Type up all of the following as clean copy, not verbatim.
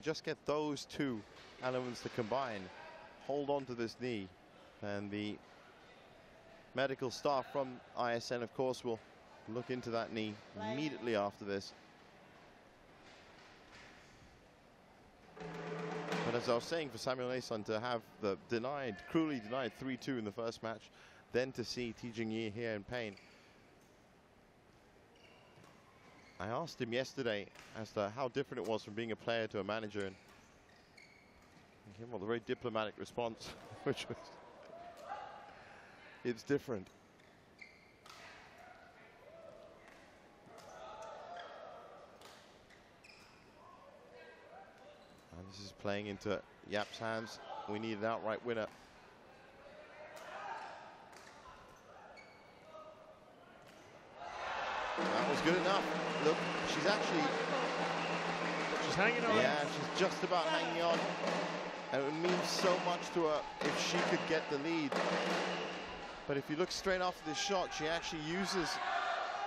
just get those two elements to combine, hold on to this knee, and the medical staff from ISN, of course, will look into that knee immediately after this. But as I was saying, for Samuel Nason to have the cruelly denied 3-2 in the first match, then to see Tijing Yi here in pain. I asked him yesterday as to how different it was from being a player to a manager, and he gave a very diplomatic response, which was, it's different. And this is playing into Yap's hands. We need an outright winner. That was good enough. Look, she's hanging on. Yeah, she's just about hanging on. And it would mean so much to her if she could get the lead. But if you look straight after this shot, she actually uses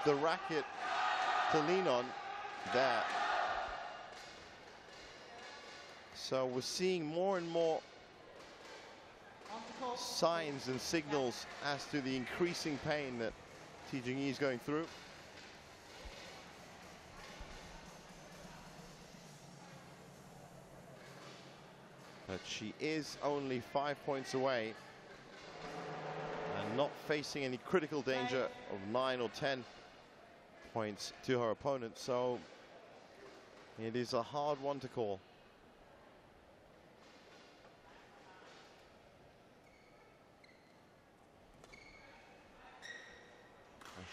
the racket to lean on there. So we're seeing more and more signs and signals as to the increasing pain that Tijing Yi is going through. But she is only 5 points away and not facing any critical danger of 9 or 10 points to her opponent. So it is a hard one to call.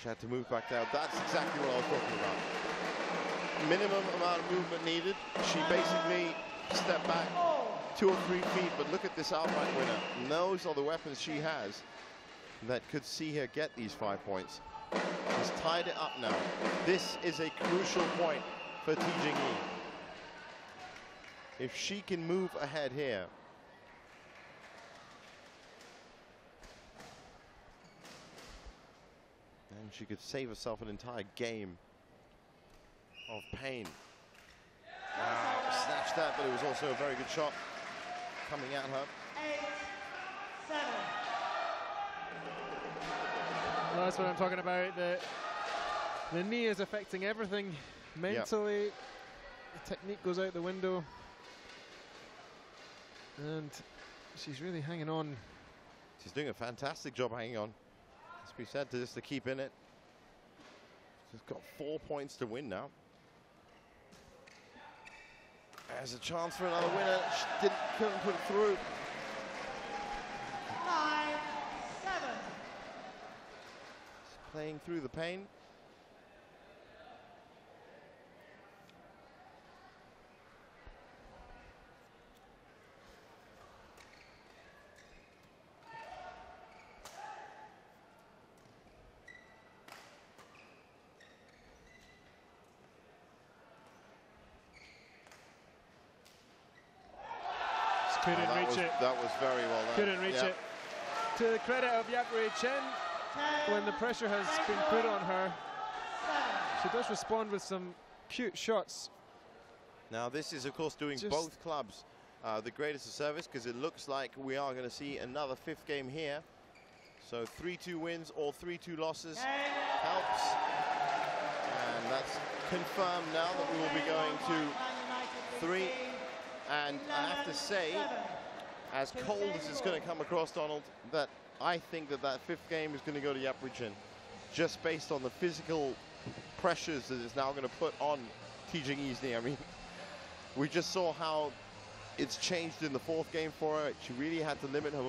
She had to move back down. That's exactly what I was talking about. Minimum amount of movement needed. She basically stepped back 2 or 3 feet, but look at this outright winner. And those are the weapons she has that could see her get these 5 points. She's tied it up now. This is a crucial point for Tijing Yi. If she can move ahead here, and she could save herself an entire game of pain. Wow, snatched that, but it was also a very good shot coming at her. 8-7. Well, that's what I'm talking about. The knee is affecting everything mentally. Yep. The technique goes out the window. And she's really hanging on. She's doing a fantastic job hanging on. As we said, just to keep in it. She's got 4 points to win now. There's a chance for another winner. She couldn't put it through. 9-7. She's playing through the pain. Couldn't reach it. That was very well done. Couldn't reach it. To the credit of Yap Rui Chen, when the pressure has been put on her, she does respond with some cute shots. Now this is, of course, doing both clubs the greatest of service, because it looks like we are going to see another 5th game here. So 3-2 wins or 3-2 losses helps. And that's confirmed now that we will be going to 3. And I have to say, as cold as it's going to come across, Donald, that I think that 5th game is going to go to Yap Rui Chen, just based on the physical pressures that it's now going to put on Tijing Yi's knee. I mean, we just saw how it's changed in the 4th game for her. She really had to limit her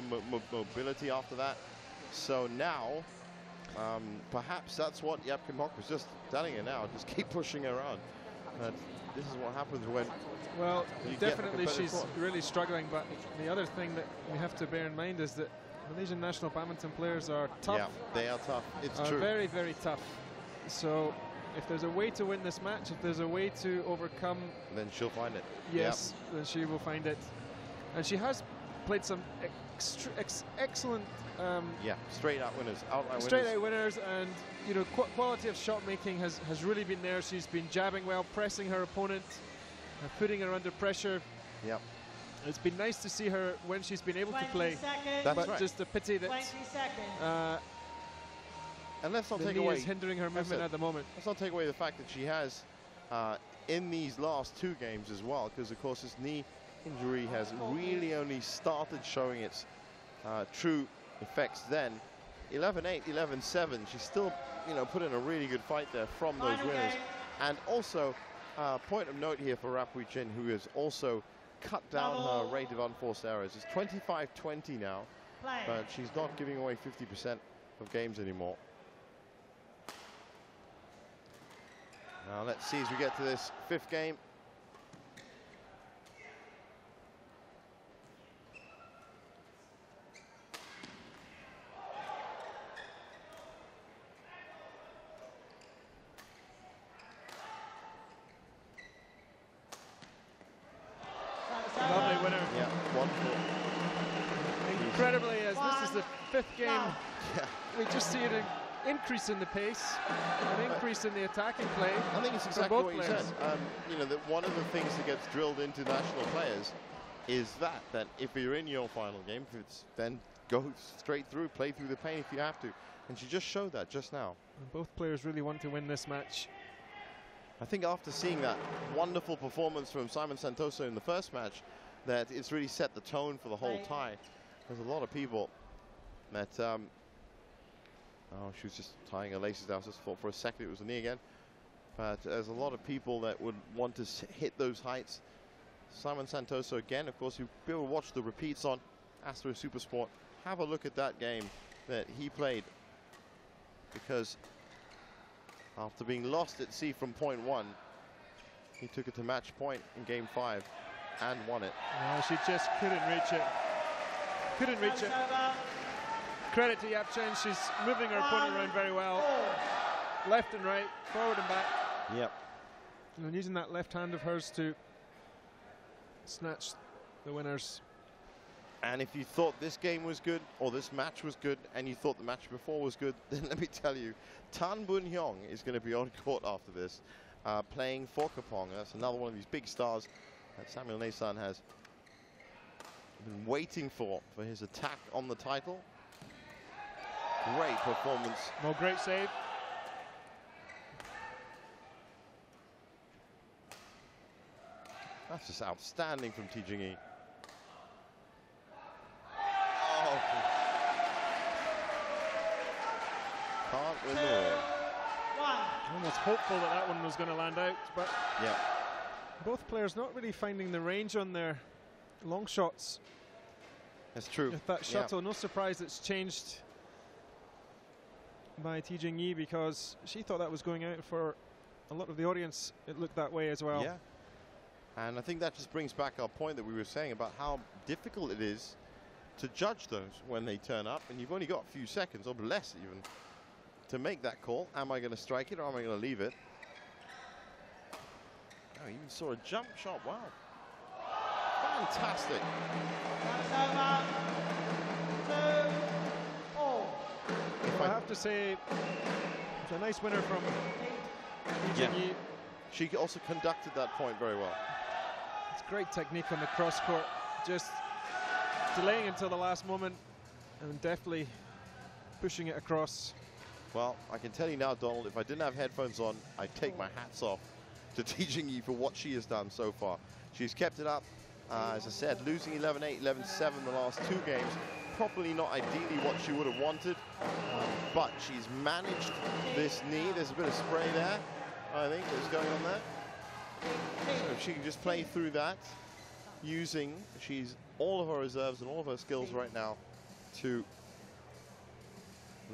mobility after that. So now, perhaps that's what Yap Kim Hock was just telling her now. Just keep pushing her on. This is what happens when... Well, definitely she's really struggling, but the other thing that we have to bear in mind is that Malaysian national badminton players are tough. Yeah, they are tough. It's true. Very, very tough. So if there's a way to win this match, if there's a way to overcome... Then she'll find it. Yes, then she will find it. And she has played some excellent... straight out winners. Straight out winners, and you know, quality of shot making has really been there. She's been jabbing well, pressing her opponent. putting her under pressure. Yep. It's been nice to see her when she's been able to play. That's but right. just a pity that and let's not the take knee away is hindering her movement at the moment. Let's not take away the fact that she has in these last 2 games as well, because of course this knee injury has really only started showing its true effects then. 11-8, 11-7. She's still, put in a really good fight there from those winners. And also, point of note here for Rapui Chin, who has also cut down her rate of unforced errors. It's 25-20 now, but she's not giving away 50% of games anymore. Now let's see as we get to this 5th game. Lovely winner. Yeah, wonderful. Incredibly, as this is the 5th game, we just see an increase in the pace, an increase in the attacking play. I think it's exactly what you said. That one of the things that gets drilled into national players is that if you're in your final game, then go straight through, play through the pain if you have to. And she just showed that just now. And both players really want to win this match. I think after seeing that wonderful performance from Simon Santoso in the first match, that it's really set the tone for the whole tie. There's a lot of people that, oh, she was just tying her laces down. I just thought for a second it was a knee again. But there's a lot of people that would want to hit those heights. Simon Santoso again, of course, you'll be able to watch the repeats on Astro Supersport. Have a look at that game that he played, because after being lost at sea from point 1, he took it to match point in game 5 and won it. No, she just couldn't reach it. Couldn't reach it. Credit to Yap Chen, she's moving her opponent around very well. Left and right, forward and back. Yep. And using that left hand of hers to snatch the winners. And if you thought this game was good, or this match was good, and you thought the match before was good, then let me tell you, Tan Bun Hyung is going to be on court after this, playing for Kepong. That's another one of these big stars that Samuel Nason has been waiting for his attack on the title. Great performance. Well, great save. That's just outstanding from Ti Jing-yi. Can't win the ball. Almost hopeful that that one was going to land out, but yeah, both players not really finding the range on their long shots. That's true. With that shuttle, no surprise it's changed by Ti Jing-yi, because she thought that was going out. For a lot of the audience, it looked that way as well. Yeah, and I think that just brings back our point that we were saying about how difficult it is to judge those when they turn up, and you've only got a few seconds, or less even, to make that call. Am I going to strike it, or am I going to leave it? Oh, even saw a jump shot. Wow. Fantastic. I have to say, it's a nice winner from Ti Jing-yi. She also conducted that point very well. It's great technique on the cross court, just delaying until the last moment and definitely pushing it across. Well, I can tell you now, Donald, if I didn't have headphones on, I'd take my hats off to Ti Jing-yi for what she has done so far. She's kept it up, as I said, losing 11-8, 11-7 the last 2 games. Probably not ideally what she would have wanted, but she's managed this knee. There's a bit of spray there, I think, that's going on there. So if she can just play through that, using all of her reserves and all of her skills right now to,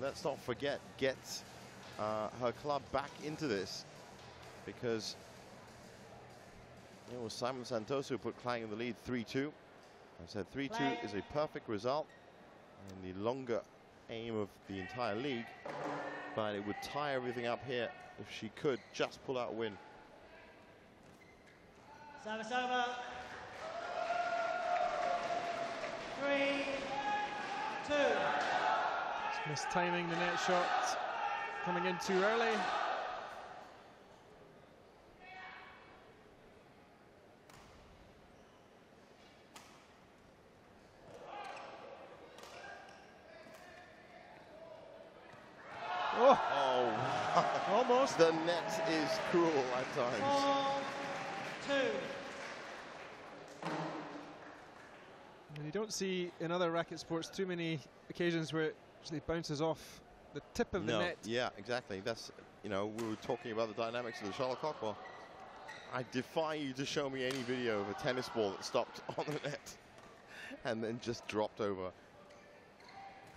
let's not forget, get her club back into this, because it was Simon Santoso who put Klang in the lead 3-2. I said 3-2 is a perfect result and the longer aim of the entire league, but it would tie everything up here if she could just pull out a win. Service over. 3-2. Just mistiming the net shot, coming in too early. Oh, almost. The net is cruel at times. 4-2. And you don't see in other racket sports too many occasions where it actually bounces off the tip of the net. Yeah, exactly. That's, you know, we were talking about the dynamics of the shuttlecock. Well, I defy you to show me any video of a tennis ball that stopped on the net and then just dropped over.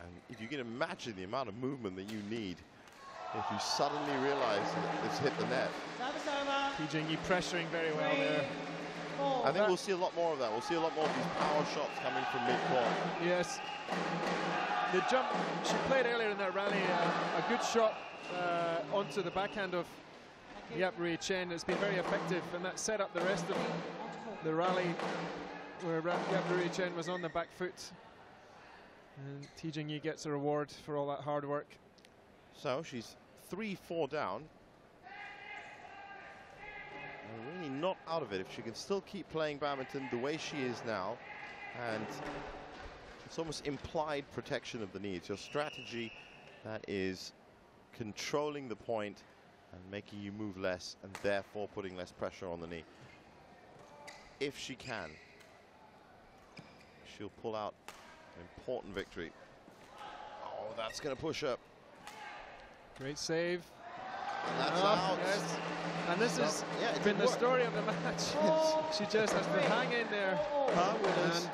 And if you can imagine the amount of movement that you need if you suddenly realize that it's hit the net. Thi Jing-yi pressuring very well there. I think we'll see a lot more of that. We'll see a lot more of these power shots coming from mid-court. Yes. The jump she played earlier in that rally, a good shot onto the backhand of Yap Rui Chen. It's been very effective, and that set up the rest of the rally where Yap Rui Chen was on the back foot. And Thi Jing-yi gets a reward for all that hard work. So she's 3-4 down. And really not out of it if she can still keep playing badminton the way she is now. And it's almost implied protection of the knee. It's your strategy that is controlling the point and making you move less and therefore putting less pressure on the knee. If she can, she'll pull out an important victory. Oh, that's going to push up. Great save. That's out. Yes. And this has been the work. story of the match. She just has to hang in there. Her winners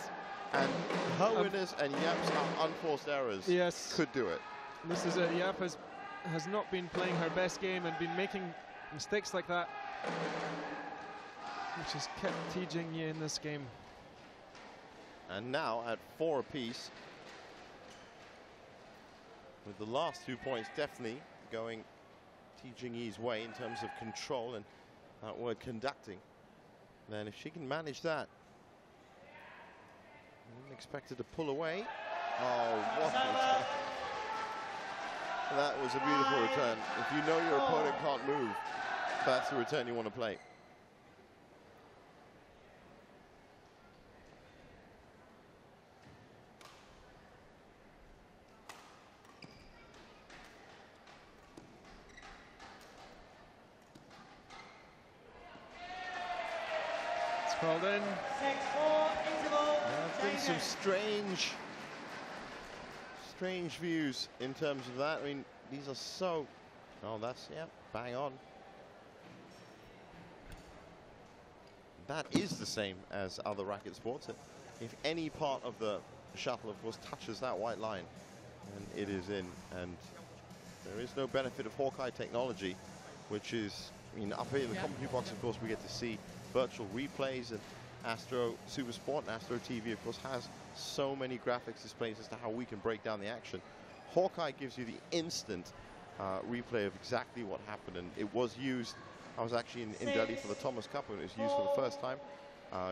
and her winners and Yap's unforced errors could do it. This is it. Yap has not been playing her best game and been making mistakes like that, which has kept Thi Jing-yi in this game. And now at 4 apiece, with the last 2 points definitely going Thi Jing-yi's way in terms of control and that word conducting. Then if she can manage that, I didn't expect her to pull away. Oh, what a return. That was a beautiful return. If you know your opponent can't move, that's the return you want to play. Called in. 6-4 interval. There's been some strange views in terms of that. I mean, these are so. Oh, that's bang on. That is the same as other racket sports. If any part of the shuttle, of course, touches that white line, then it is in. And there is no benefit of Hawkeye technology, which is, I mean, up here in the commentary box, of course, we get to see virtual replays, and Astro Super Sport and Astro TV, of course, has so many graphics displays as to how we can break down the action. Hawkeye gives you the instant replay of exactly what happened, and it was used. I was actually in Delhi for the Thomas Cup when it was used for the first time.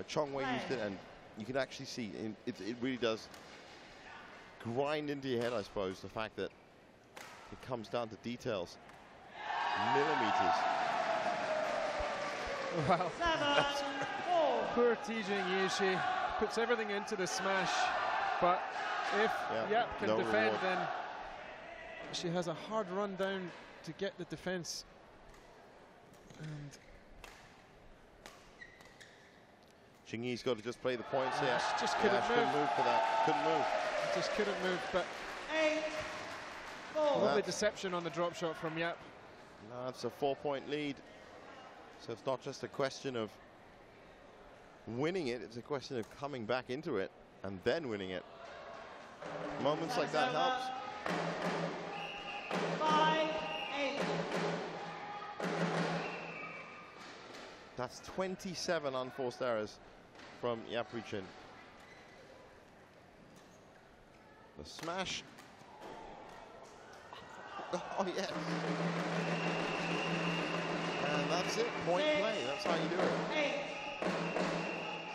Chong Wei used it, and you can actually see it really does grind into your head, I suppose, the fact that it comes down to details, millimeters. Wow. Poor Thi Jing-yi, she puts everything into the smash, but if Yap can defend, then she has a hard run down to get the defense. And Jing-yi's got to just play the points here. She just couldn't move for that. Couldn't move. Just couldn't move, but 8-4. lovely deception on the drop shot from Yap. No, that's a 4-point lead. So it's not just a question of winning it, it's a question of coming back into it and then winning it. Moments like that helps. 5-8. That's 27 unforced errors from Yap Rui Chen. The smash. Oh, yes. And that's it, point play. That's how you do it.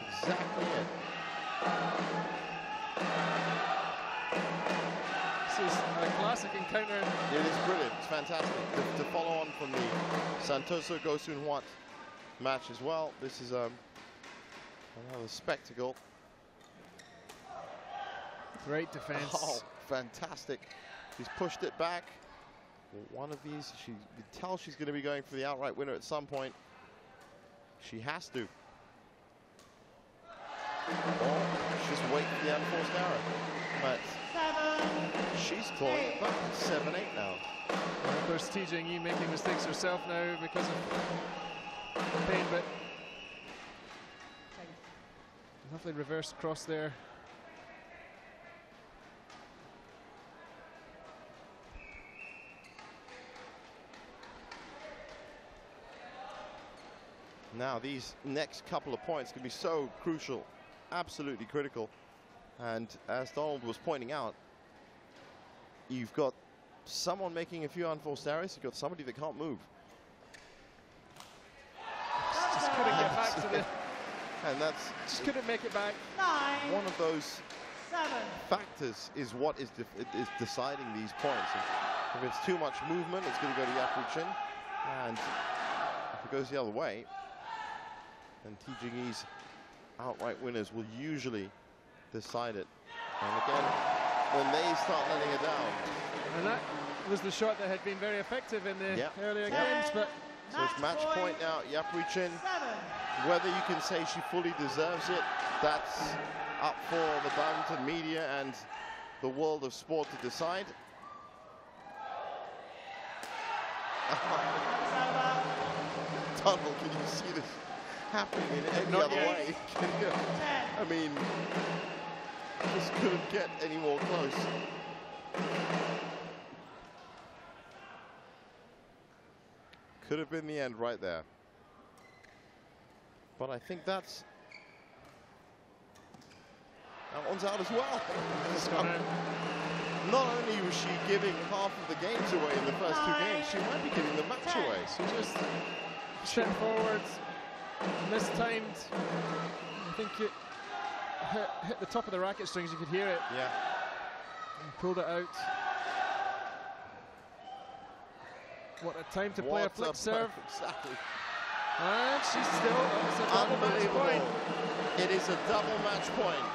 Exactly it. This is a classic encounter. It is brilliant. It's fantastic. To follow on from the Santoso Gosun Huat match as well, this is another spectacle. Great defense. Oh, fantastic. He's pushed it back. one of these, you can tell she's going to be going for the outright winner at some point. She has to. Or just wait for the unforced error. But she's clawing it back at 7-8 now. And of course, TJE making mistakes herself now because of pain, but lovely reverse cross there. Now these next couple of points can be so crucial, absolutely critical. And as Donald was pointing out, you've got someone making a few unforced errors, you've got somebody that can't move. Just couldn't get back to the... And that's... Just couldn't make it back. One of those factors is what is deciding these points. If it's too much movement, it's going to go to Yapri-Chin. And if it goes the other way, then TJE's outright winners will usually decide it. And again, when they start letting it down. And that was the shot that had been very effective in the earlier games. But so it's match point now, Yapri-Chin. Whether you can say she fully deserves it, that's up for the badminton media and the world of sport to decide. Donald, can you see this happening in any other way? I mean, just couldn't get any more close. Could have been the end right there. But I think that's... That one's out as well. Not only was she giving half of the games away in the first two games, she might be giving the match away. She just shot forwards, mistimed. I think it hit the top of the racket strings, you could hear it. Yeah. And pulled it out. What a time to play a flick serve. Exactly. And she's still, it's a double match point. It is a double match point.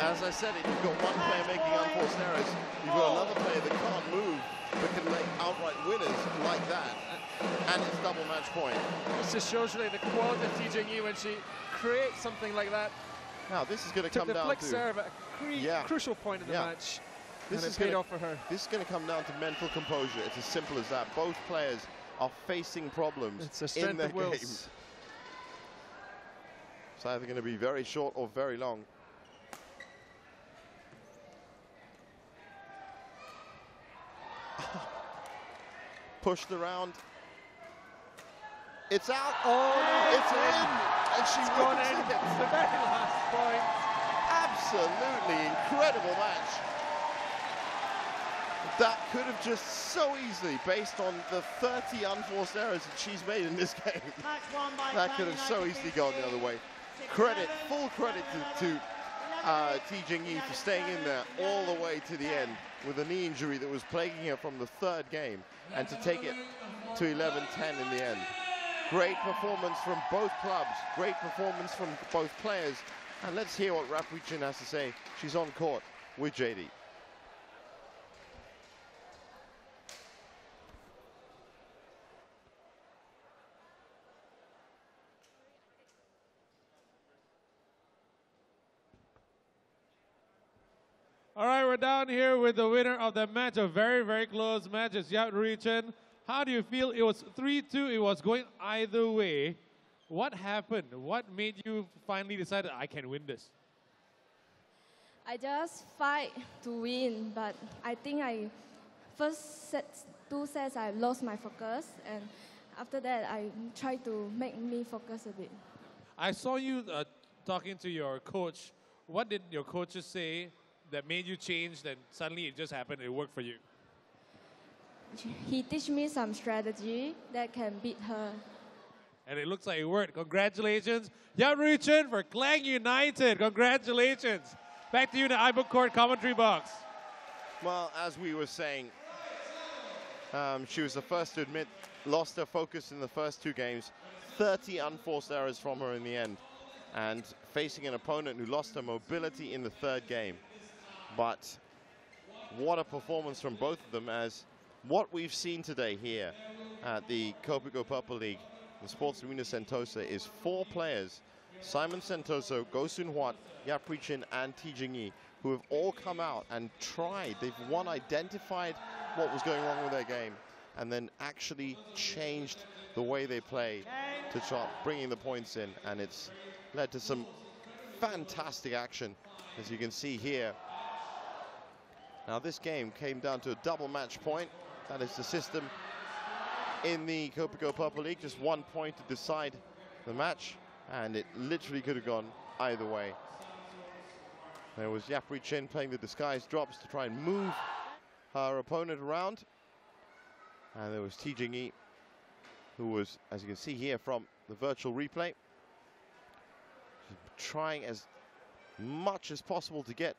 As I said, you've got one player making unforced errors, you've got another player that can't move but can make outright winners like that, and it's double match point. This just shows really the quality of TJE when she creates something like that. Now this is going to come down to... the flick serve at a crucial point in the match, this and it paid off for her. This is going to come down to mental composure. It's as simple as that. Both players are facing problems in their games. It's either going to be very short or very long. Pushed around. It's out. Oh, no, it's in. And she's gone in. The very last point. Absolutely incredible match. That could have just so easily, based on the 30 unforced errors that she's made in this game, that could have so easily gone the other way. Credit, full credit to TJE for staying in there all the way to the end with a knee injury that was plaguing her from the third game, and to take it to 11-10 in the end. Great performance from both clubs, great performance from both players. And let's hear what Yapri-Chin has to say. She's on court with JD. All right, we're down here with the winner of the match, a very, very close match. It's Yapri-Chin. How do you feel? It was 3-2. It was going either way. What happened? What made you finally decide I can win this? I just fight to win, but I think first two sets I lost my focus, and after that I tried to make me focus a bit. I saw you talking to your coach. What did your coaches say that made you change, then suddenly it just happened, it worked for you? He teach me some strategy that can beat her. And it looks like it worked. Congratulations. Yapri-Chin for Klang United. Congratulations. Back to you in the iBook Court commentary box. Well, as we were saying, she was the first to admit, lost her focus in the first two games. 30 unforced errors from her in the end. And facing an opponent who lost her mobility in the third game. But what a performance from both of them, as what we've seen today here at the Kopiko Purple League, the Sports Arena Sentosa, is 4 players, Simon Sentoso, Go Soon Huat, Yap Ri Chin, and T Jing Yi, who have all come out and tried. They've identified what was going wrong with their game, and then actually changed the way they play to try bringing the points in, and it's led to some fantastic action, as you can see here. Now this game came down to a double match point. That is the system in the Kopiko Purple League. Just 1 point to decide the match, and it literally could have gone either way. There was Yap Ri Chin playing the disguise drops to try and move her opponent around. And there was T Jing Yi, who was, as you can see here from the virtual replay, trying as much as possible to get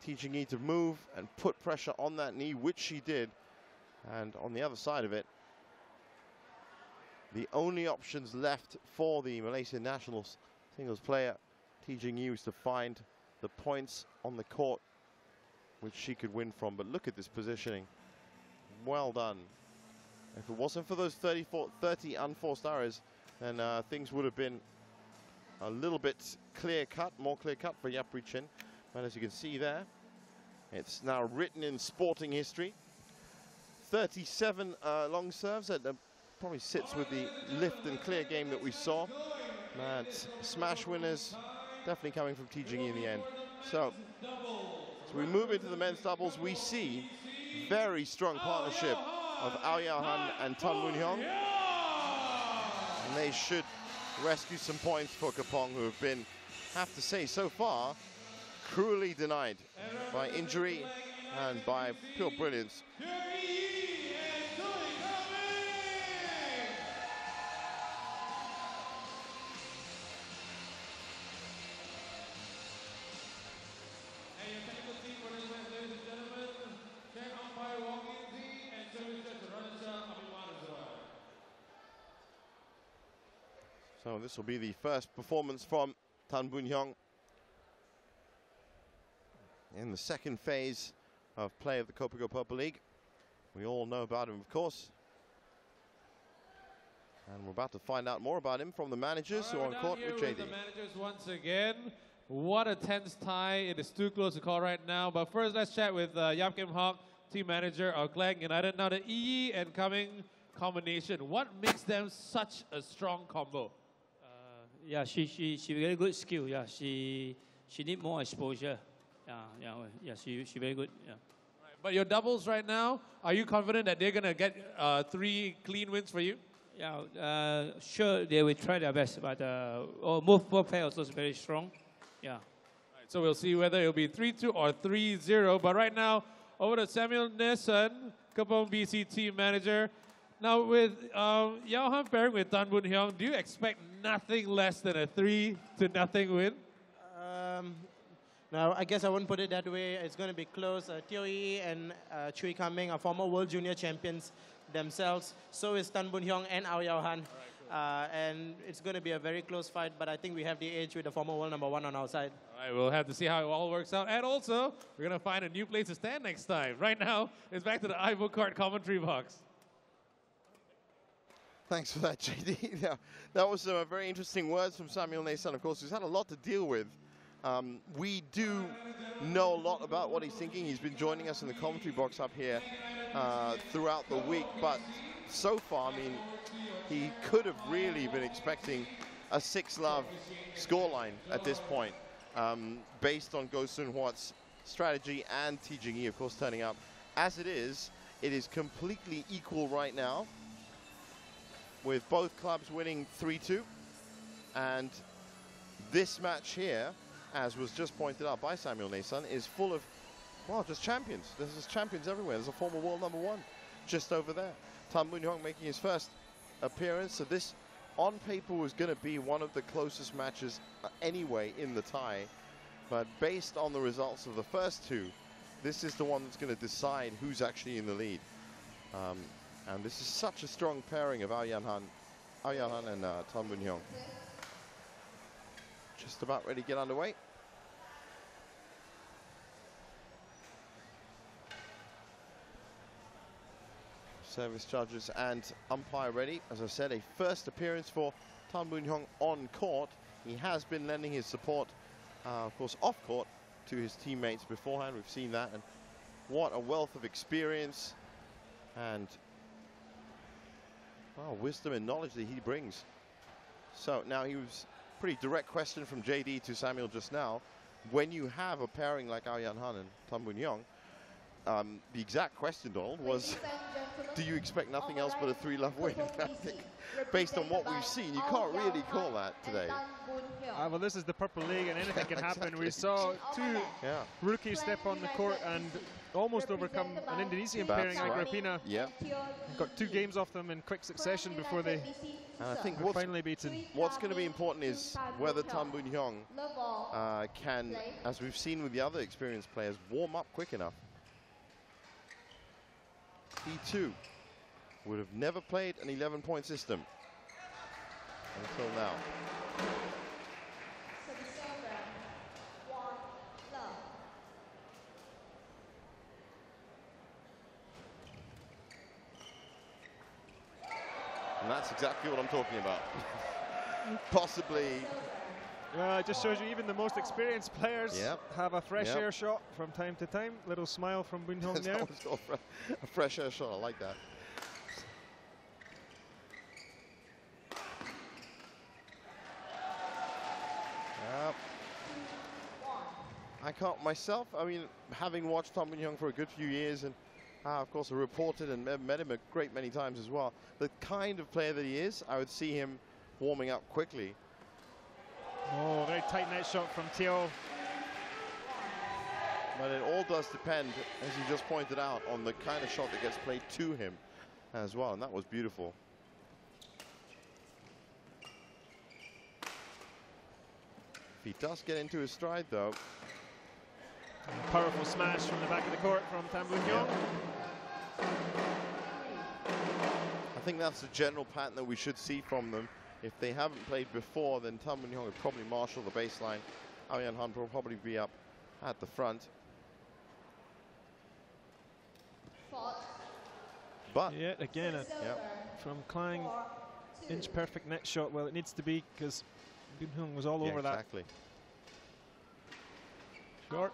T Jing Yi to move and put pressure on that knee, which she did. And on the other side of it, the only options left for the Malaysian nationals singles player, T Jing Yi, was to find the points on the court which she could win from. But look at this positioning. Well done. If it wasn't for those 30 unforced errors, then things would have been a little bit clear-cut, more clear-cut for Yap Ri Chin. But as you can see there, it's now written in sporting history. 37 long serves. That probably sits with the lift and clear game that we saw. And smash winners definitely coming from T Jing Yi in the end. So as we move into the men's doubles, we see very strong partnership of Ao Yao Han and Tan Boon Hyung. And they should rescue some points for Kepong, who have been, have to say, so far, cruelly denied by injury and by pure brilliance. So this will be the first performance from Tan Boon Hyung in the second phase of play of the Kopiko Purple League. We all know about him, of course. And we're about to find out more about him from the managers who are on court with JD. The managers once again. What a tense tie. It is too close to call right now. But first, let's chat with Yap Kim Hock, team manager of Klang United. Now the Yi and Coming combination. What makes them such a strong combo? Yeah, she very good skill. Yeah, she need more exposure. Yeah, she very good. Yeah. Right, but your doubles right now, are you confident that they're gonna get 3 clean wins for you? Yeah, sure they will try their best, but both players also very strong. Yeah. Right, so we'll see whether it'll be 3-2 or 3-0. But right now, over to Samuel Nissan, Kepong BC team manager. Now with Yao Han pairing with Tan Boon Hyung, do you expect nothing less than a 3-0 win? Now, I guess I wouldn't put it that way. It's going to be close. Teo Yi and Chui Kaming are former World Junior champions themselves. So is Tan Boon Hyung and Ao Yao Han. And it's going to be a very close fight, but I think we have the edge with the former world number 1 on our side. All right, we'll have to see how it all works out. And also, we're going to find a new place to stand next time. Right now, it's back to the Ivo Kart commentary box. Thanks for that, JD. Yeah, that was very interesting words from Samuel Nissan, of course, who's had a lot to deal with. We do know a lot about what he's thinking. He's been joining us in the commentary box up here throughout the week, but so far, I mean, he could have really been expecting a 6-love scoreline at this point, based on Go Soon Huat's strategy and T Jing Yi, of course, turning up. As it is completely equal right now, with both clubs winning 3-2. And this match here, as was just pointed out by Samuel Nissan, is full of, well, just champions. There's just champions everywhere. There's a former world number 1 just over there. Tan Boon Hyung making his first appearance. So this, on paper, was going to be one of the closest matches anyway in the tie. But based on the results of the first 2, this is the one that's going to decide who's actually in the lead. And this is such a strong pairing of Ao Yao Han and Tan Boon Hyung. Just about ready to get underway. Service judges and umpire ready. As I said, a first appearance for Tan Boon Hyung on court. He has been lending his support, of course, off court to his teammates beforehand. We've seen that, and what a wealth of experience and wisdom and knowledge that he brings. So now he was pretty direct question from JD to Samuel just now. When you have a pairing like Ao Yan Han and Tan Boon Hyung, the exact question, Donald, was do you expect nothing else but a 3-love win? I think based on what we've seen, you can't really call that today. Well, this is the Purple League and anything can happen. We saw two rookies step on the court and almost overcome an Indonesian pairing, Agripina. Yeah. Got 2 games off them in quick succession before they I think were finally beaten. What's going to be important is whether Tan Boon Hyung can, as we've seen with the other experienced players, warm up quick enough. He too would have never played an 11-point system until now. And that's exactly what I'm talking about. Possibly. It just shows you even the most experienced players have a fresh air shot from time to time. Little smile from Boon Hyung there. A fresh air shot, I like that. I can't myself, I mean, having watched Tan Boon Hyung for a good few years and of course reported and met him a great many times as well, the kind of player that he is, I would see him warming up quickly. Oh, very tight net shot from Teo. But it all does depend, as you just pointed out, on the kind of shot that gets played to him as well, and that was beautiful. If he does get into his stride, though. A powerful smash from the back of the court from Tan Boon Hyung. I think that's the general pattern that we should see from them. If they haven't played before, then Tan Boon Hyung would probably marshal the baseline. Ao Yan Han will probably be up at the front. But yet again, from Klang, inch perfect net shot. Well, it needs to be because Boon Hyung was all over that. Exactly. Short.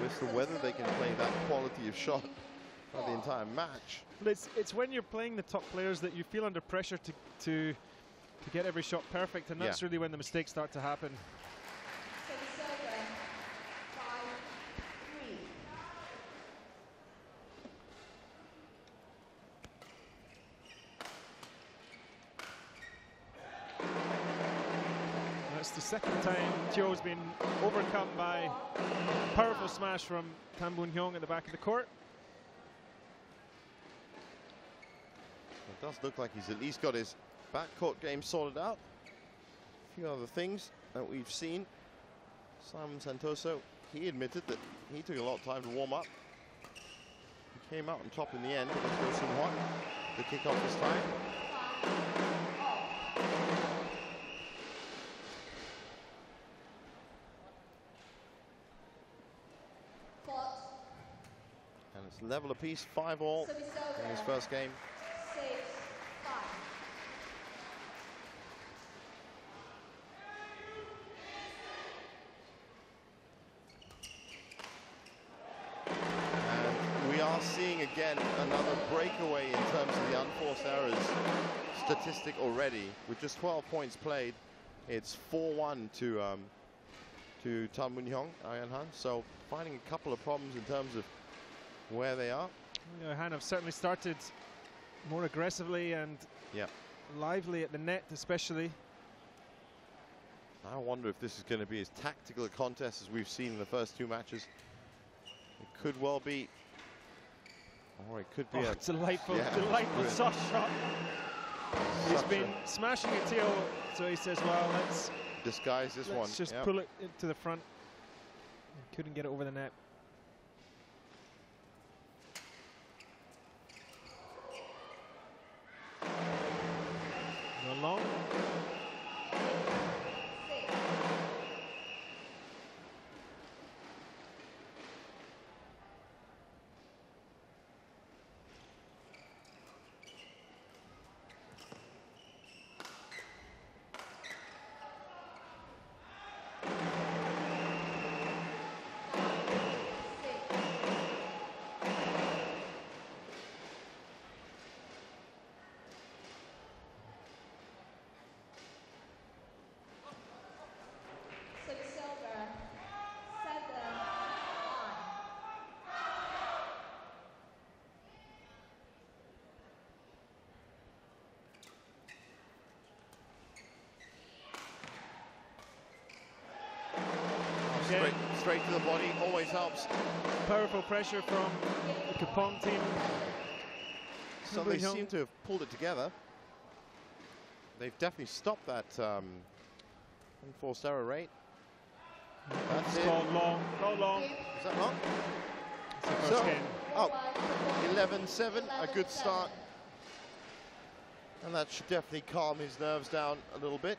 With the weather, they can play that quality of shot for the entire match. But it's when you're playing the top players that you feel under pressure to get every shot perfect, and that's really when the mistakes start to happen. That's the second time Tio's been overcome by a powerful smash from Tan Boon Hyung at the back of the court. It does look like he's at least got his backcourt game sorted out. A few other things that we've seen. Simon Santoso, he admitted that he took a lot of time to warm up. He came out on top in the end. Let's go Sun Hwan, the kickoff this time. And it's level apiece, 5-all in his first game. Seeing again another breakaway in terms of the unforced errors statistic already. With just 12 points played, it's 4-1 to Tan Boon Hyung, Ao Yan Han. So finding a couple of problems in terms of where they are. Han have certainly started more aggressively and lively at the net, especially. I wonder if this is going to be as tactical a contest as we've seen in the first 2 matches. It could well be. Or it could be a delightful soft shot. He's been smashing it Teo, so he says, well, let's disguise this one. Let's just pull it into the front. Couldn't get it over the net. Go long. again. Straight to the body, always helps. Powerful pressure from the Kepong team. So they seem to have pulled it together. They've definitely stopped that enforced error rate. That's it. Called long. Called long. Is that long? It's the first game. Oh, 11-7, a good start. And that should definitely calm his nerves down a little bit.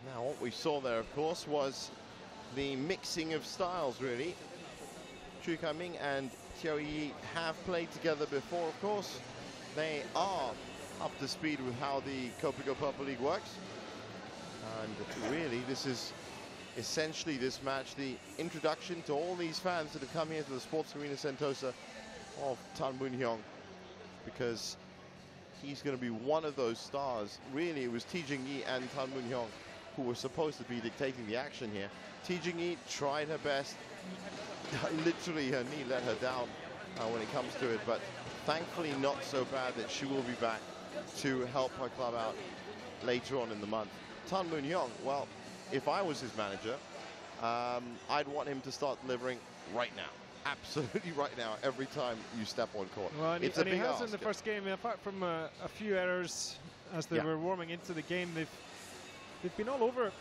Now, what we saw there, of course, was the mixing of styles, really. Chui Kai-ming and Qiao Yi have played together before, of course. They are up to speed with how the Kopiko Purple League works. And really, this is essentially this match, the introduction to all these fans that have come here to the Sports Arena Sentosa of Tan Boon Hyung, because he's going to be one of those stars. Really, it was T Jing-yi and Tan Boon Hyung who were supposed to be dictating the action here. T Jing-yi tried her best. Literally, her knee let her down when it comes to it, but thankfully not so bad that she will be back to help her club out later on in the month. Tan Boon Hyung, well, if I was his manager, I'd want him to start delivering right now. Absolutely right now, every time you step on court. Well, and it's he a big has ask. in the first game, apart from a few errors as they were warming into the game, they've been all over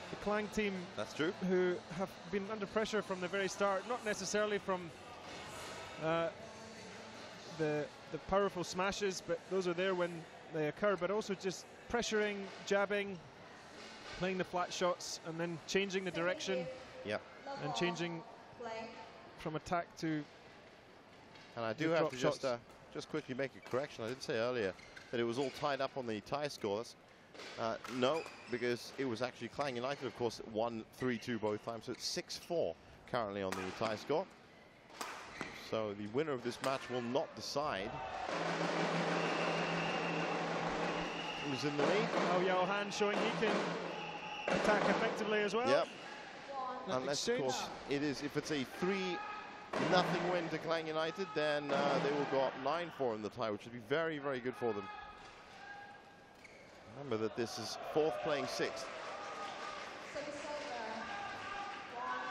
the Klang team. That's true. Who have been under pressure from the very start, not necessarily from the powerful smashes, but those are there when they occur, but also just pressuring, jabbing, playing the flat shots, and then changing the direction. Yeah. And changing from attack to. And I do have to just quickly make a correction. I did say earlier that it was all tied up on the tie scores. No, because it was actually Klang United, of course, won 3-2 both times. So it's 6-4 currently on the tie score. So the winner of this match will not decide who's in the lead. Oh, Yao Han showing he can attack effectively as well. Yep. Unless, of course, it is, if it's a 3-0 win to Klang United, then they will go up 9-4 in the tie, which would be very, very good for them. Remember that this is fourth playing sixth.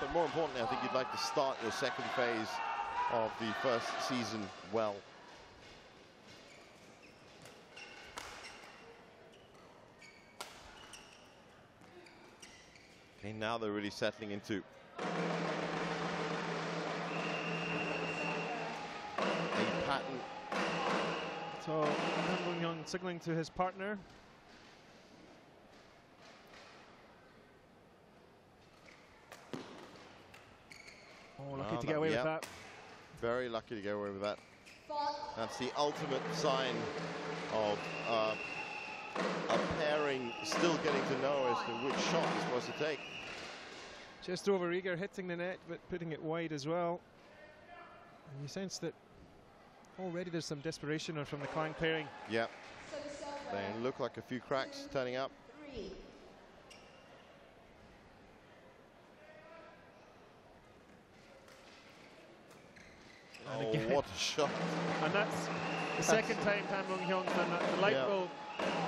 But more importantly, I think you'd like to start your second phase of the first season well. Okay, now they're really settling into a pattern. So Tan Boon Hyung signaling to his partner. Oh, lucky to get away with that. Very lucky to get away with that. That's the ultimate sign of a pairing still getting to know as to which shot is supposed to take. Just over eager, hitting the net, but putting it wide as well. And you sense that already there's some desperation from the Klang pairing. Yeah. They look like a few cracks turning up. And oh, again, what a shot. And that's the second time Tan Boon Hyung's done that. The light bulb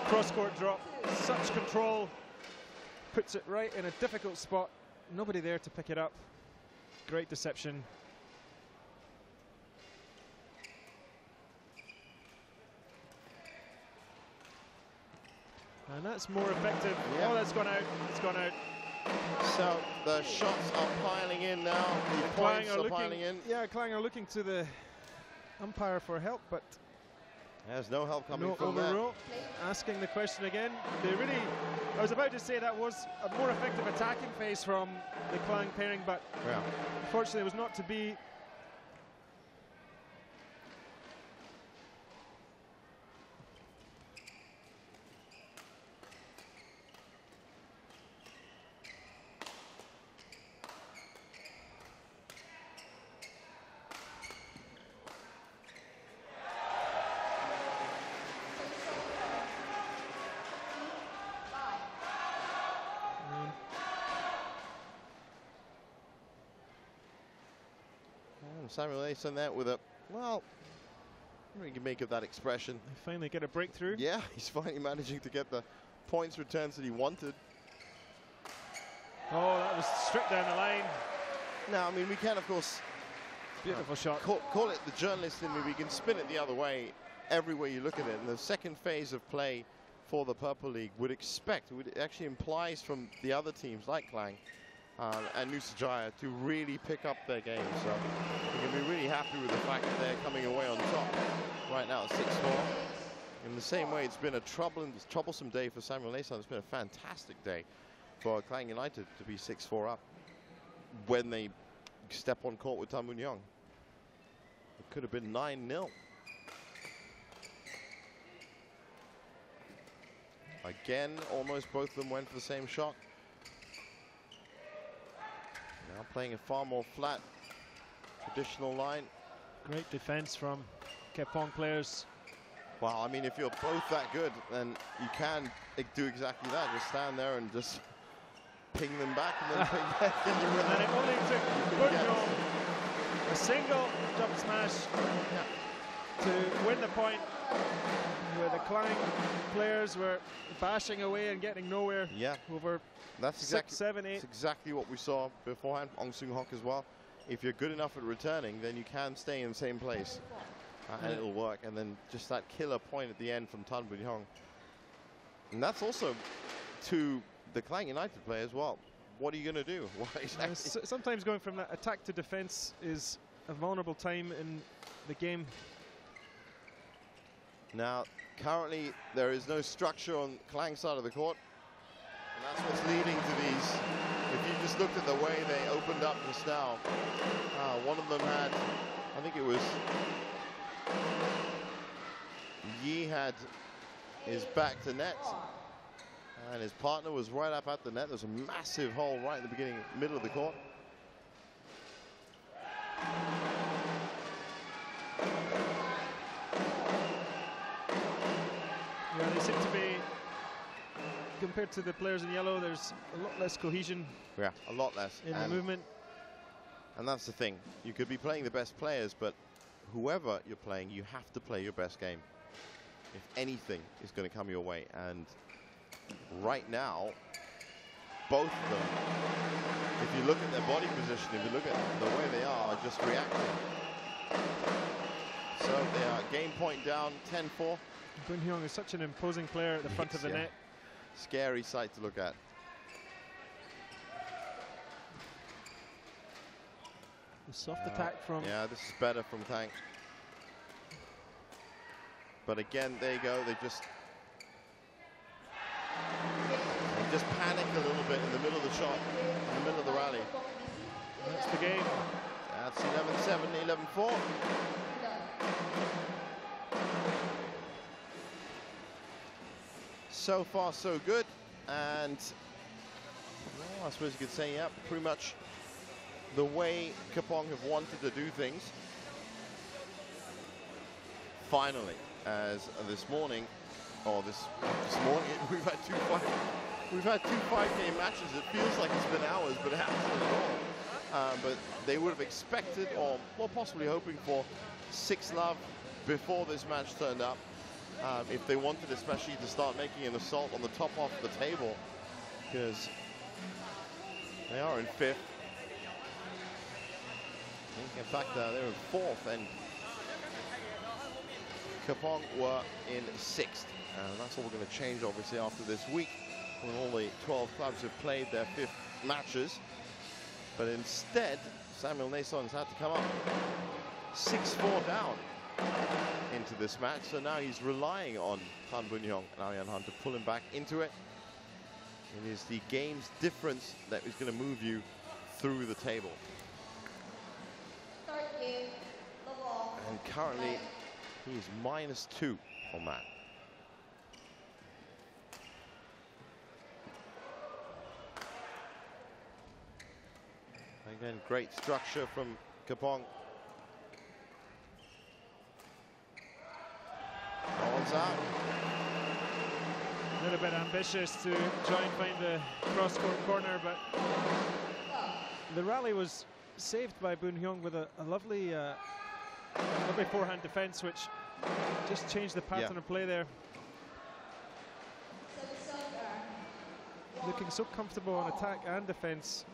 cross-court drop. Such control. Puts it right in a difficult spot. Nobody there to pick it up. Great deception. And that's more effective. Yeah. Oh, that's gone out. It's gone out. So the shots are piling in now. The points are piling in. Yeah, Klang are looking to the umpire for help, but there's no help coming no from there. overrule. Asking the question again. They really, I was about to say that was a more effective attacking phase from the Klang pairing, but unfortunately it was not to be. Samuel Ace on that with a, well, What do you make of that expression? They finally get a breakthrough. Yeah, he's finally managing to get the points returns that he wanted. Oh, that was stripped down the line. Now, I mean, we can, of course, Beautiful shot. call it the journalist in me. We can spin it the other way, every way you look at it. And the second phase of play for the Purple League would expect, it actually implies from the other teams like Klang and Nusajaya to really pick up their game. So we can be really happy with the fact that they're coming away on top right now at 6-4. In the same way, it's been a troublesome day for Samuel Nason. It's been a fantastic day for Klang United to be 6-4 up when they step on court with Tan Boon Young. It could have been 9-0. Again, almost both of them went for the same shot. Now playing a far more flat, traditional line. Great defense from Kepong players. Well, I mean, if you're both that good, then you can do exactly that. Just stand there and just ping them back and then ping back. And it only took Boon Young a single jump smash to win the point, where the Klang players were bashing away and getting nowhere. Yeah, over that's 6, 7, 8. That's exactly what we saw beforehand. Ong Soon Hock as well. If you're good enough at returning, then you can stay in the same place, and it'll work. And then just that killer point at the end from Tan Boon Young. And that's also to the Klang United player as well. What are you going to do? What exactly? Sometimes going from that attack to defense is a vulnerable time in the game. Now, currently, there is no structure on Klang's side of the court. And that's what's leading to these. If you just looked at the way they opened up just now, one of them had, I think it was, Yi had his back to net. And his partner was right up at the net. There's a massive hole right in the beginning, middle of the court. Yeah, they seem to be, compared to the players in yellow, there's a lot less cohesion. Yeah, a lot less. In the movement. And that's the thing. You could be playing the best players, but whoever you're playing, you have to play your best game if anything is going to come your way. And right now, both of them, if you look at their body position, if you look at the way they are just reacting. So they are game point down, 10-4. Boon Young is such an imposing player at the front of the net. Scary sight to look at. The soft attack from... Yeah, this is better from Klang. But again, there you go. They just panicked a little bit in the middle of the shot, in the middle of the rally. That's the game. That's 11-7, 11-4. So far, so good. And well, I suppose you could say, yeah, pretty much the way Kepong have wanted to do things. Finally, as this morning, or this morning, we've had two 5-game matches. It feels like it's been hours, but it hasn't at all. But they would have expected, or well, possibly hoping for 6-love before this match turned up. If they wanted especially to start making an assault on the top off the table, because they are in 5th. In fact, they're in 4th, and Kepong were in 6th. And that's all going to change, obviously, after this week, when all the 12 clubs have played their 5th matches. But instead, Samuel Nason's had to come up 6-4 down into this match. So now he's relying on Tan Boon Young and Aryan Han to pull him back into it. It is the game's difference that is going to move you through the table. And currently, he's -2 on that. Again, great structure from Kepong. Ball's out. A little bit ambitious to try and find the cross-court corner, but the rally was saved by Boon Young with a lovely Lovely forehand defense, which just changed the pattern of play there. Looking so comfortable on attack and defense.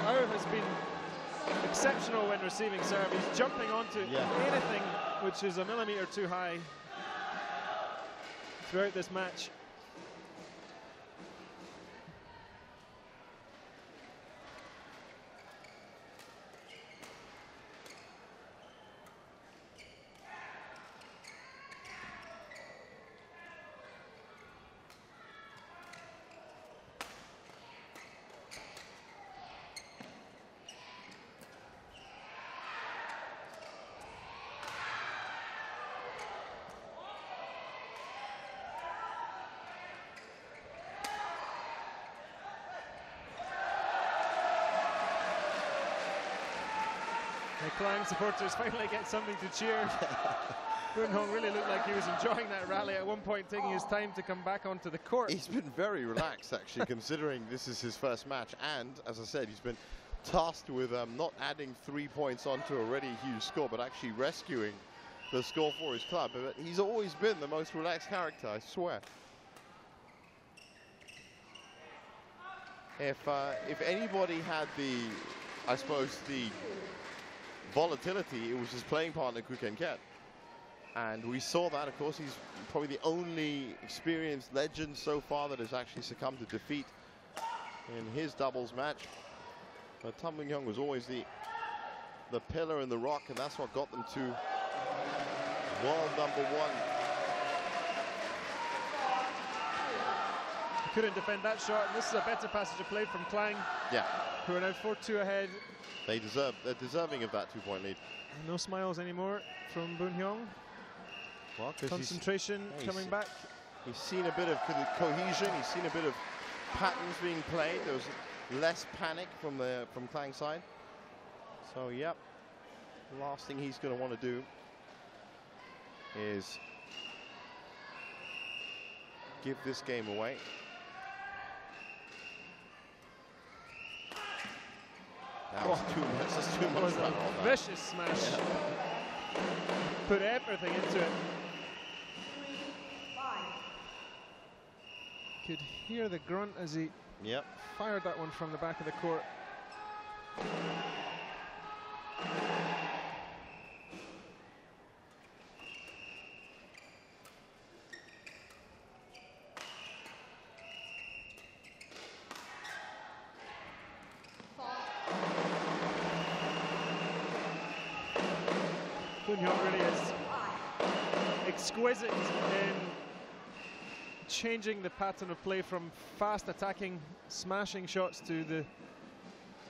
Auer has been exceptional when receiving serve. He's jumping onto anything which is a millimeter too high throughout this match. The Klang supporters finally get something to cheer. Boon Hong really looked like he was enjoying that rally at one point, taking his time to come back onto the court. He's been very relaxed, actually, considering this is his first match. And, as I said, he's been tasked with not adding 3 points onto a already huge score, but actually rescuing the score for his club. But he's always been the most relaxed character, I swear. If anybody had the, I suppose, the volatility, it was his playing partner, Kukeng Ket. And we saw that, of course. He's probably the only experienced legend so far that has actually succumbed to defeat in his doubles match. But Tan Boon Hyung was always the pillar and the rock, and that's what got them to world #1. He couldn't defend that shot, and this is a better passage of play from Klang. Yeah. Who are now 4-2 ahead. They're deserving of that 2-point lead. And no smiles anymore from Boon Hyung. Well, concentration coming back. He's seen a bit of cohesion. He's seen a bit of patterns being played. There was less panic from Klang's side. So, yep. The last thing he's going to want to do is give this game away. That was just too much. A vicious smash. Yeah. Put everything into it. Could hear the grunt as he fired that one from the back of the court. Boon Hyung really is exquisite in changing the pattern of play from fast attacking, smashing shots to the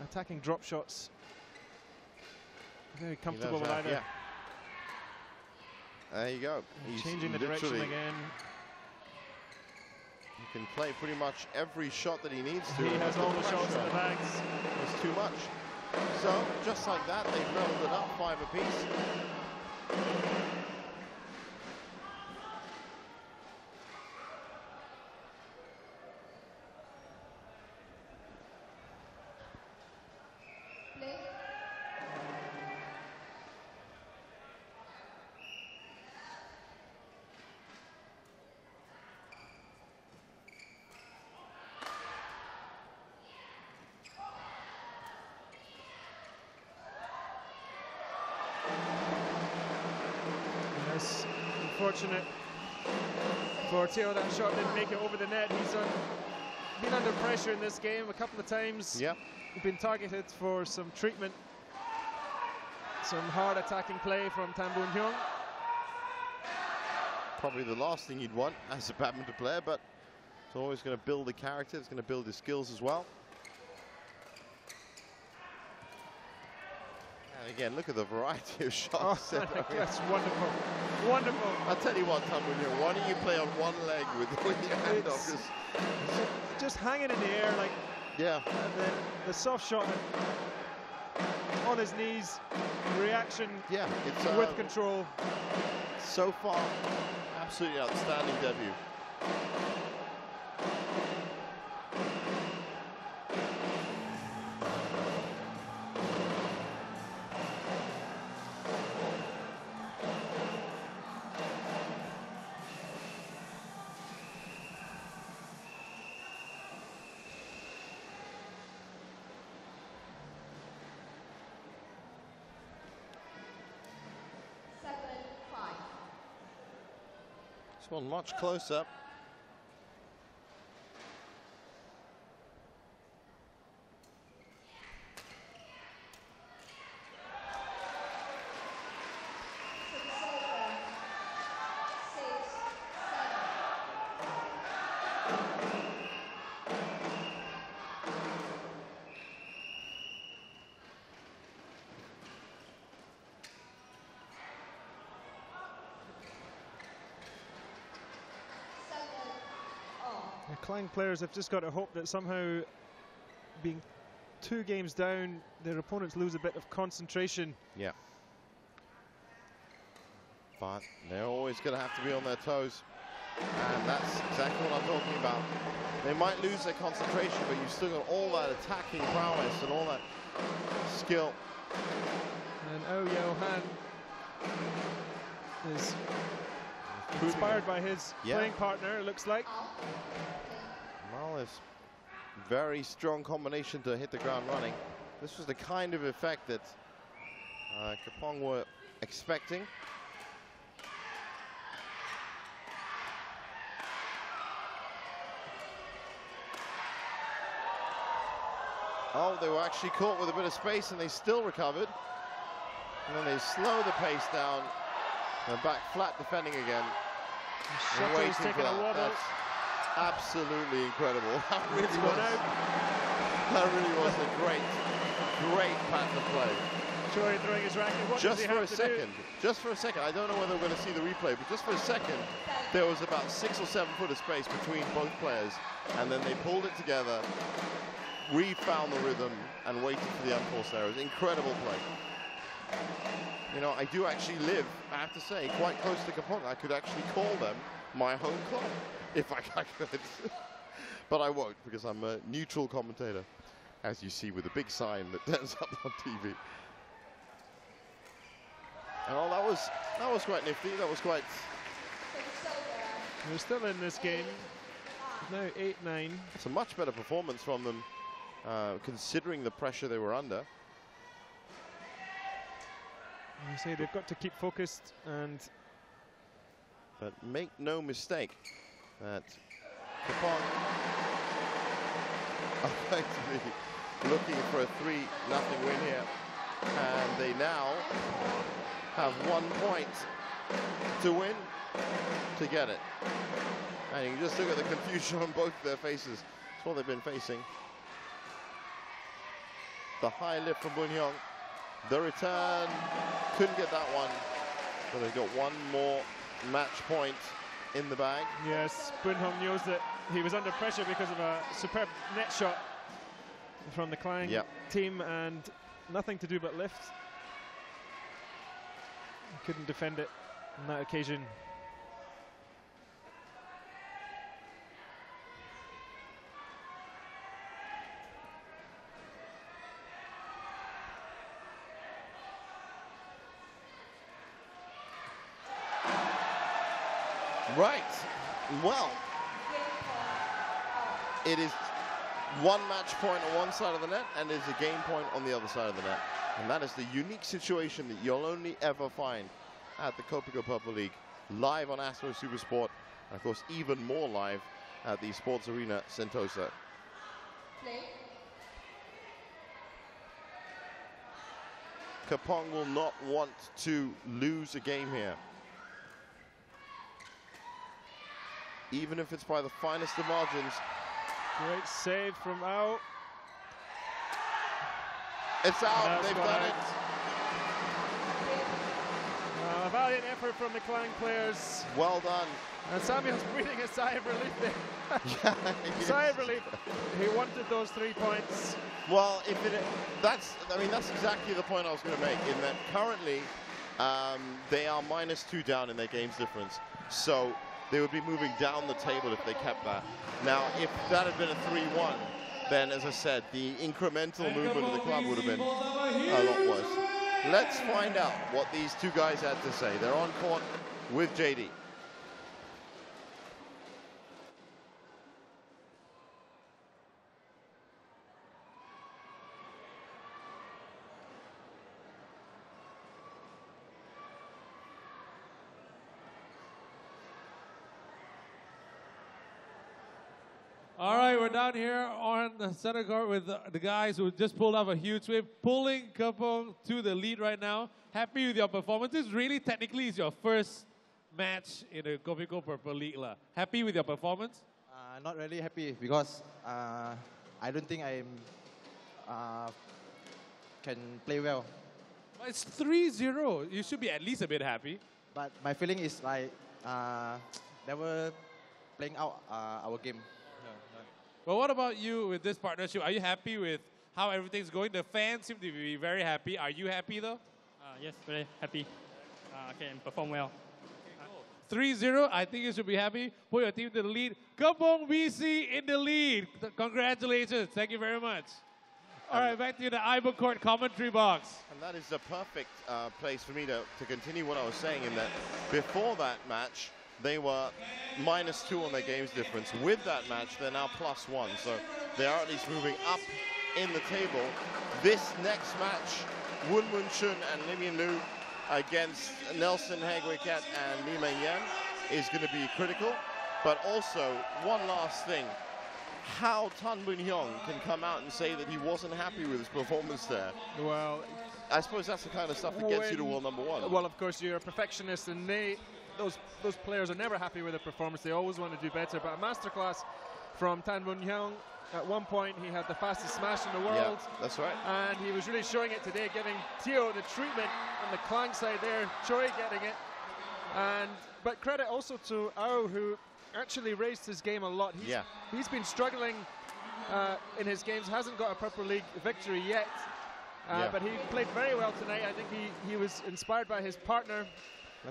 attacking drop shots. Very comfortable with either. Yeah. There you go. He's changing the direction again. He can play pretty much every shot that he needs to. He has all the shots in the bags. It's too much. So, just like that, they've leveled it up 5 apiece. Unfortunate for Teo, that shot didn't make it over the net. He's been under pressure in this game a couple of times. Yep. He's been targeted for some treatment. Some hard attacking play from Tan Boon Hyung. Probably the last thing you'd want as a badminton player, but it's always going to build the character. It's going to build his skills as well. And again, look at the variety of shots. Oh, that's wonderful. Wonderful. I'll tell you what, Tan Boon Hyung, why don't you play on one leg with your hand off? Just hanging in the air, like. Yeah. And then the soft shot on his knees, reaction. Yeah, it's with control. So far, absolutely outstanding debut. This one much closer. The Klang players have just got to hope that somehow, being 2 games down, their opponents lose a bit of concentration. Yeah. But they're always going to have to be on their toes. And that's exactly what I'm talking about. They might lose their concentration, but you've still got all that attacking prowess and all that skill. And Oh Johan is inspired by his playing partner, it looks like. Well, it's very strong combination to hit the ground running. This was the kind of effect that Kepong were expecting. Oh, they were actually caught with a bit of space and they still recovered. And then they slow the pace down. They're back flat defending again. Shuttle's taking a wobble. That's absolutely incredible. That really was a great pattern of play. Choi throwing his racket. What Just does he for have a to second. do? Just for a second. I don't know whether we're going to see the replay, but just for a second, there was about 6 or 7 foot of space between both players, and then they pulled it together, refound the rhythm, and waited for the unforced errors. Incredible play. You know, I do actually live, I have to say, quite close to Kepong. I could actually call them my home club, if I could. But I won't, because I'm a neutral commentator, as you see with a big sign that turns up on TV. Oh, that was quite nifty. That was quite... We're still in this game. Now 8-9. It's a much better performance from them, considering the pressure they were under. You say they've got to keep focused and... But make no mistake that Kepong are going to be looking for a 3-0 win here. And they now have 1 point to win to get it. And you can just look at the confusion on both their faces. That's what they've been facing. The high lift from Bunhyong. The return, couldn't get that one. So they've got 1 more match point in the bag. Yes, Bunhyong knows that he was under pressure because of a superb net shot from the Klang team and nothing to do but lift. He couldn't defend it on that occasion. Right, well, it is 1 match point on one side of the net and is a game point on the other side of the net. And that is the unique situation that you'll only ever find at the Kopiko Purple League, live on Astro Supersport, and of course even more live at the Sports Arena Sentosa. Kepong will not want to lose a game here. Even if it's by the finest of margins. Great save from Ao. It's out, they've done it. A valiant effort from the Klang players. Well done. And Samuel's breathing a sigh of relief there. Sigh of relief. He wanted those 3 points. Well, that's exactly the point I was going to make, in that currently they are -2 down in their games difference. So they would be moving down the table if they kept that. Now, if that had been a 3-1, then, as I said, the incremental movement of the club would have been a lot worse. Let's find out what these two guys had to say. They're on court with JD. All right, we're down here on the center court with the guys who just pulled off a huge wave, pulling Kepong to the lead right now. Happy with your performance. This really technically is your first match in the Kopiko Purple League. Happy with your performance? Not really happy because I don't think I can play well. But it's 3-0. You should be at least a bit happy. But my feeling is like never playing out our game. But what about you with this partnership? Are you happy with how everything's going? The fans seem to be very happy. Are you happy though? Yes, very happy. I can perform well. 3-0, I think you should be happy. Put your team to the lead. Kepong BC in the lead. Congratulations. Thank you very much. All right, back to the Iber Court commentary box. And that is the perfect place for me to continue what I was saying, in that before that match, they were -2 on their games difference. With that match, they're now +1. So they are at least moving up in the table. This next match, Woon Chun and Lim Yin Lu against Nelson Hegwicket and Lee Meng Yan, is going to be critical. But also, one last thing. How Tan Boon Hyung can come out and say that he wasn't happy with his performance there. Well, I suppose that's the kind of stuff that gets you to world #1. Well, of course, you're a perfectionist, and those players are never happy with their performance. They always want to do better. But a masterclass from Tan Boon Hyung. At one point, he had the fastest smash in the world. Yeah, that's right. And he was really showing it today, giving Teo the treatment on the Klang side there. Choi getting it. But credit also to Ao, who actually raised his game a lot. He's been struggling in his games, hasn't got a Purple League victory yet. But he played very well tonight. I think he was inspired by his partner.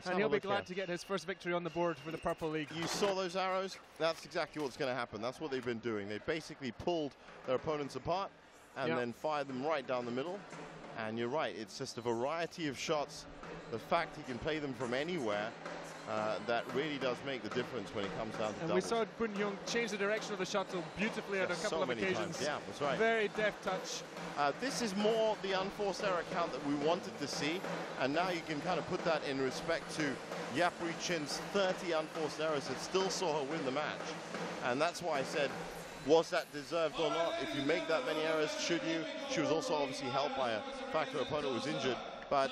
And he'll be glad to get his first victory on the board for the Purple League. You saw those arrows? That's exactly what's going to happen. That's what they've been doing. They basically pulled their opponents apart and then fired them right down the middle. And you're right, it's just a variety of shots. The fact he can play them from anywhere, that really does make the difference when it comes down to doubles. We saw Boon Hyung change the direction of the shuttle beautifully on a couple of occasions. Times. Yeah, that's right. Very deft touch. This is more the unforced error count that we wanted to see, and now you can kind of put that in respect to Yap Rui Chin's 30 unforced errors that still saw her win the match. And that's why I said, was that deserved or not? If you make that many errors, should you? She was also obviously helped by a fact her opponent was injured, but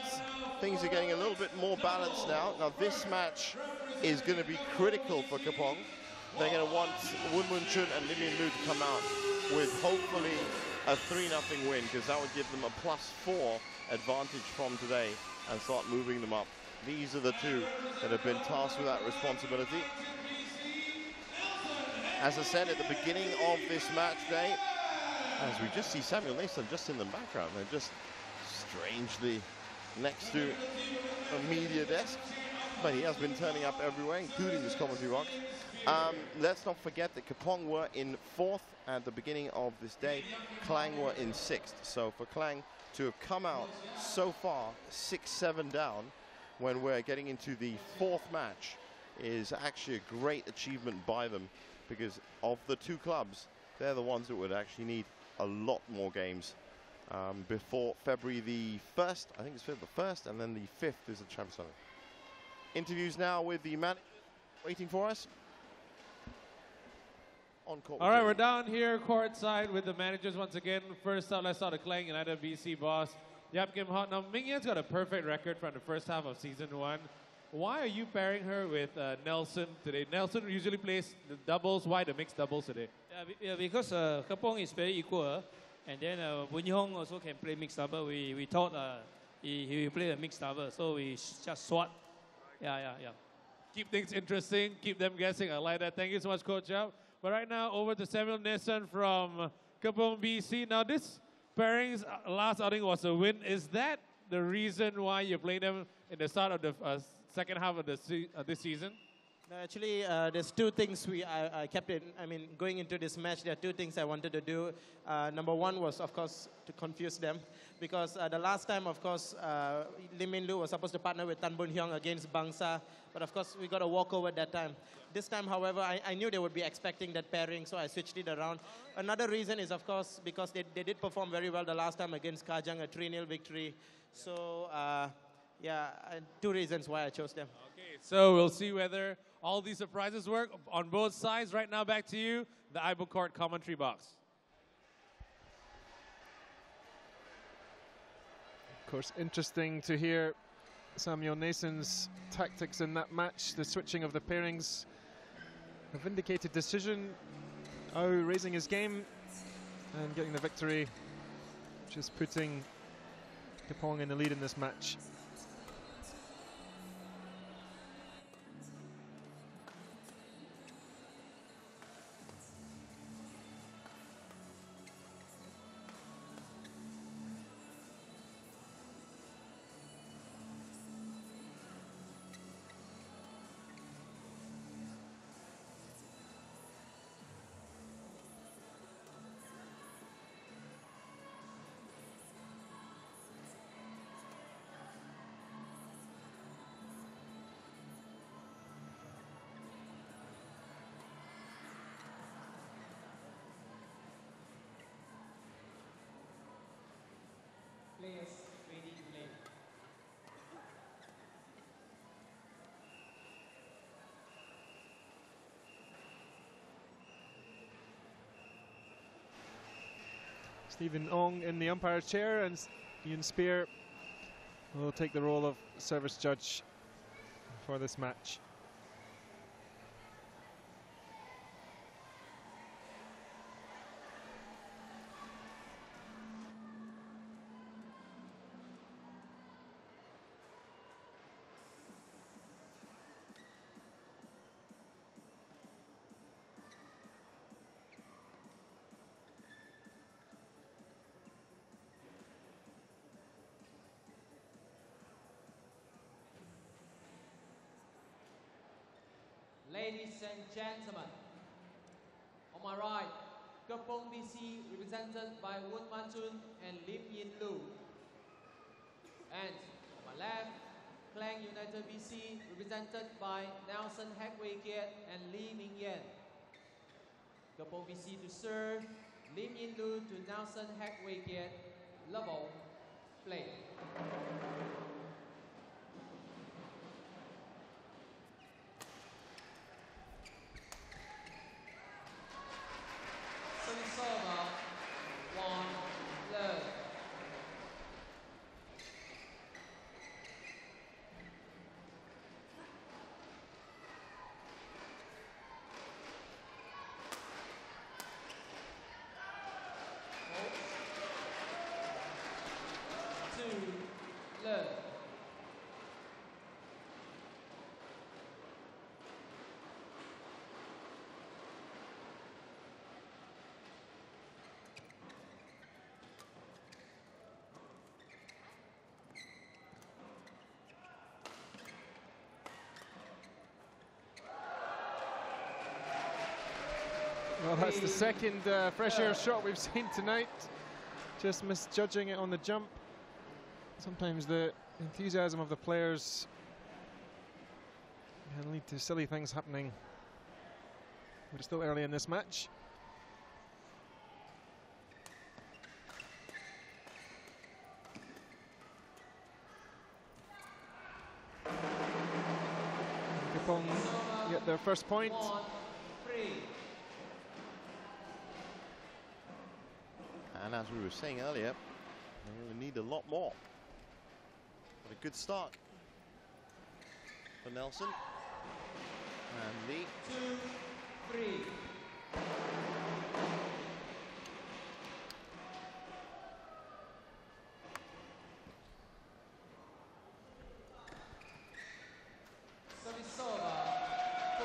things are getting a little bit more balanced now. Now this match is going to be critical for Kepong. They're going to want Woon Chun and Lim Yin Lu to come out with hopefully a 3-0 win, because that would give them a +4 advantage from today and start moving them up. These are the two that have been tasked with that responsibility. As I said at the beginning of this match day, as we just see Samuel Nason just in the background, they're just strangely next to a media desk, but he has been turning up everywhere, including this commentary box. Let's not forget that Kepong were in 4th at the beginning of this day. Klang were in 6th. So for Klang to have come out so far 6-7 down when we're getting into the 4th match is actually a great achievement by them, because of the two clubs, they're the ones that would actually need a lot more games before February the 1st. I think it's the 1st, and then the 5th is the Champions League. Interviews now with the man waiting for us. On court. All right, we're down here courtside with the managers once again. First up, let's start the Klang United BC boss, Yap Kim Hot. Now, Ming Yan's got a perfect record from the first half of season 1. Why are you pairing her with Nelson today? Nelson usually plays the doubles. Why the mixed doubles today? Yeah, because Kepong is very equal, and then Boon Hyung also can play mixed double. We thought he will play a mixed double, so we just swap. Yeah. Keep things interesting, keep them guessing. I like that. Thank you so much, Coach Yap. But right now, over to Samuel Nason from Kepong BC. Now, this pairing's last outing was a win. Is that the reason why you played them in the start of the second half of this season? No, actually, there's two things I kept in. I mean, going into this match, there are two things I wanted to do. Number one was, of course, to confuse them. Because the last time, of course, Lim Min Lu was supposed to partner with Tan Boon Hyung against Bangsa. But, of course, we got a walkover that time. This time, however, I knew they would be expecting that pairing, so I switched it around. Another reason is, of course, because they did perform very well the last time against Kajang, a 3-0 victory. So, yeah, two reasons why I chose them. Okay, so we'll see whether all these surprises work on both sides. Right now, back to you, the Ibo Court commentary box. Of course, interesting to hear Samuel Nason's tactics in that match, the switching of the pairings. A vindicated decision. Oh, raising his game and getting the victory, just putting Kepong in the lead in this match. Players ready to play. Stephen Ong in the umpire's chair, and Ian Spear will take the role of service judge for this match. Ladies and gentlemen, on my right, Kepong BC represented by Woon Man Chun and Lim Yin Lu. And on my left, Klang United BC represented by Nelson Hackway Kiat and Lee Ming Yen. Kepong BC to serve, Lim Yin Lu to Nelson Hackway Kiat. Level, play. Well, that's the second fresh air shot we've seen tonight. Just misjudging it on the jump. Sometimes the enthusiasm of the players can lead to silly things happening. We're still early in this match. Kepong get their first point. And as we were saying earlier, they will need a lot more. But a good start for Nelson. And Lee. 2, 3. Service over, 4-2.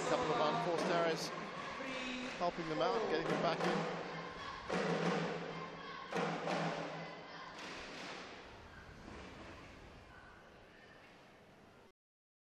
Couple of unforced errors. helping them out, getting them back in.